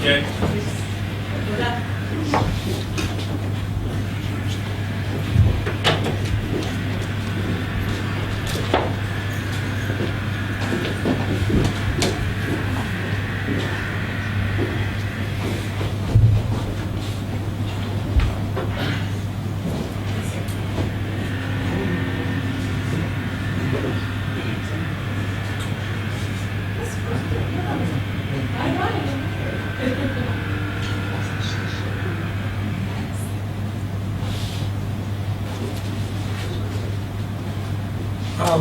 Okay.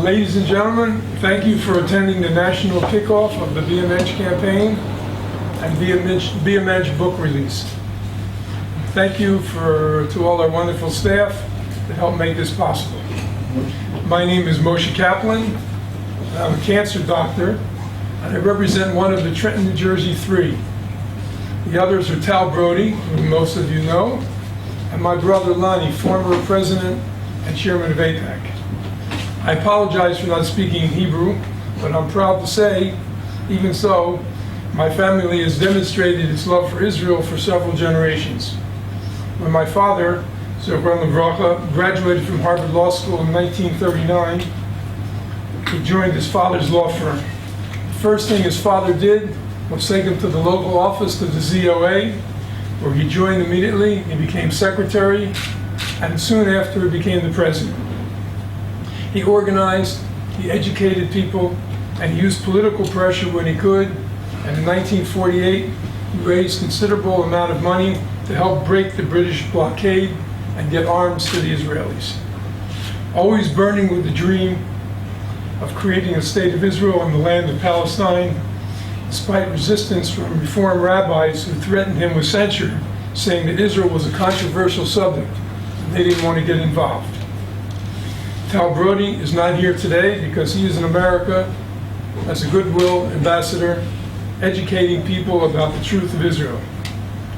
Ladies and gentlemen, thank you for attending the national kickoff of the Be a Mensch campaign and Be a Mensch book release. Thank you to all our wonderful staff that helped make this possible. My name is Moshe Kaplan. I'm a cancer doctor, and I represent one of the Trenton, New Jersey 3. The others are Tal Brody, who most of you know, and my brother Lonnie, former president and chairman of AIPAC. I apologize for not speaking Hebrew, but I'm proud to say, even so, my family has demonstrated its love for Israel for several generations. When my father, Zichron Livracha, graduated from Harvard Law School in 1939, he joined his father's law firm. The first thing his father did was take him to the local office to the ZOA, where he joined immediately. He became secretary, and soon after he became the president. He organized, he educated people, and he used political pressure when he could. And in 1948, he raised considerable amount of money to help break the British blockade and get arms to the Israelis. Always burning with the dream of creating a state of Israel in the land of Palestine, despite resistance from Reform rabbis who threatened him with censure, saying that Israel was a controversial subject and they didn't want to get involved. Tal Brody is not here today because he is in America as a goodwill ambassador, educating people about the truth of Israel.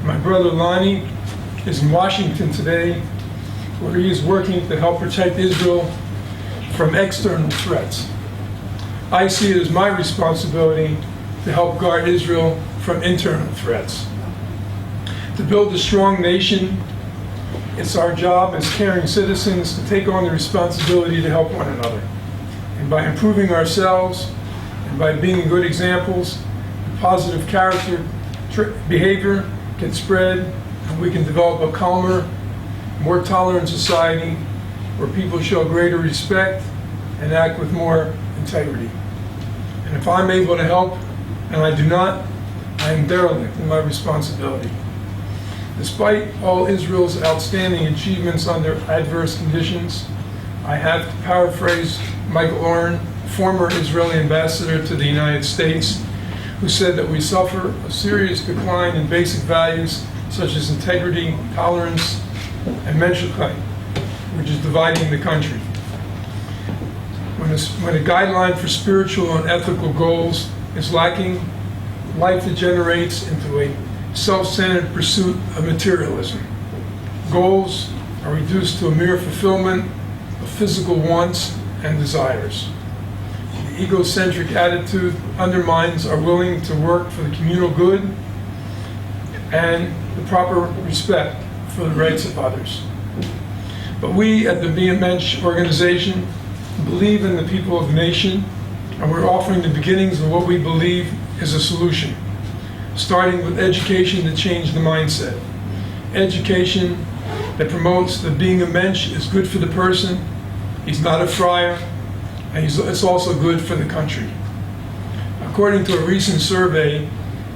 My brother Lonnie is in Washington today, where he is working to help protect Israel from external threats. I see it as my responsibility to help guard Israel from internal threats. To build a strong nation, it's our job as caring citizens to take on the responsibility to help one another. And by improving ourselves and by being good examples, positive character behavior can spread, and we can develop a calmer, more tolerant society where people show greater respect and act with more integrity. And if I'm able to help, and I do not, I am derelict in my responsibility. Despite all Israel's outstanding achievements under adverse conditions, I have to paraphrase Michael Oren, former Israeli ambassador to the United States, who said that we suffer a serious decline in basic values such as integrity, tolerance, and menschlichkeit, which is dividing the country. When a guideline for spiritual and ethical goals is lacking, life degenerates into a self-centered pursuit of materialism. Goals are reduced to a mere fulfillment of physical wants and desires. The egocentric attitude undermines our willing to work for the communal good and the proper respect for the rights of others. But we at the Be a Mensch organization believe in the people of the nation, and we're offering the beginnings of what we believe is a solution, starting with education to change the mindset. Education that promotes that being a mensch is good for the person, he's not a friar, and it's also good for the country. According to a recent survey,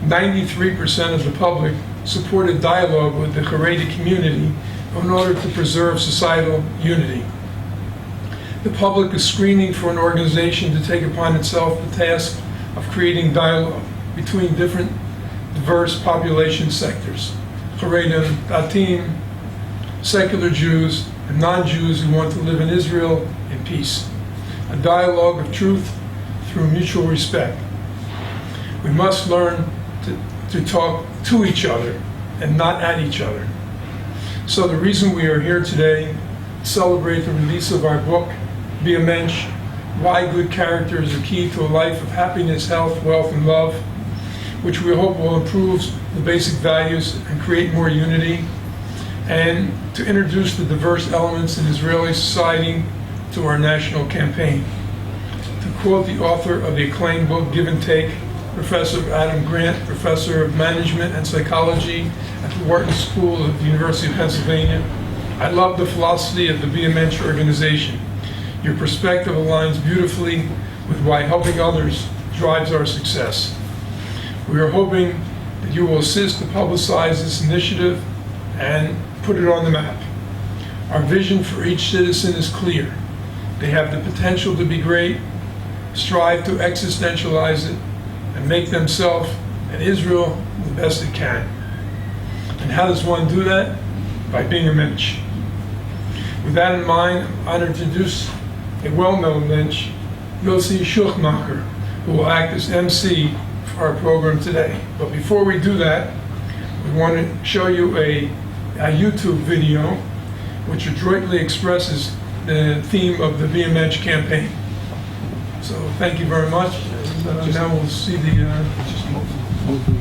93% of the public supported dialogue with the Haredi community in order to preserve societal unity. The public is screening for an organization to take upon itself the task of creating dialogue between different diverse population sectors, Haredim, Datim, secular Jews, and non-Jews who want to live in Israel in peace. A dialogue of truth through mutual respect. We must learn to talk to each other and not at each other. So the reason we are here today to celebrate the release of our book, Be a Mensch, Why Good Character is a Key to a Life of Happiness, Health, Wealth, and Love. which we hope will improve the basic values and create more unity, and to introduce the diverse elements in Israeli society to our national campaign. To quote the author of the acclaimed book, Give and Take, Professor Adam Grant, Professor of Management and Psychology at the Wharton School of the University of Pennsylvania, I love the philosophy of the Mensch organization. Your perspective aligns beautifully with why helping others drives our success. We are hoping that you will assist to publicize this initiative and put it on the map. Our vision for each citizen is clear. They have the potential to be great, strive to existentialize it, and make themselves and Israel the best it can. And how does one do that? By being a Mensch. With that in mind, I'm honored to introduce a well-known Mensch, Yossi Schuchmacher, who will act as MC for our program today. But before we do that, we want to show you a YouTube video which adroitly expresses the theme of the Mensch campaign. So thank you very much. And now we'll see the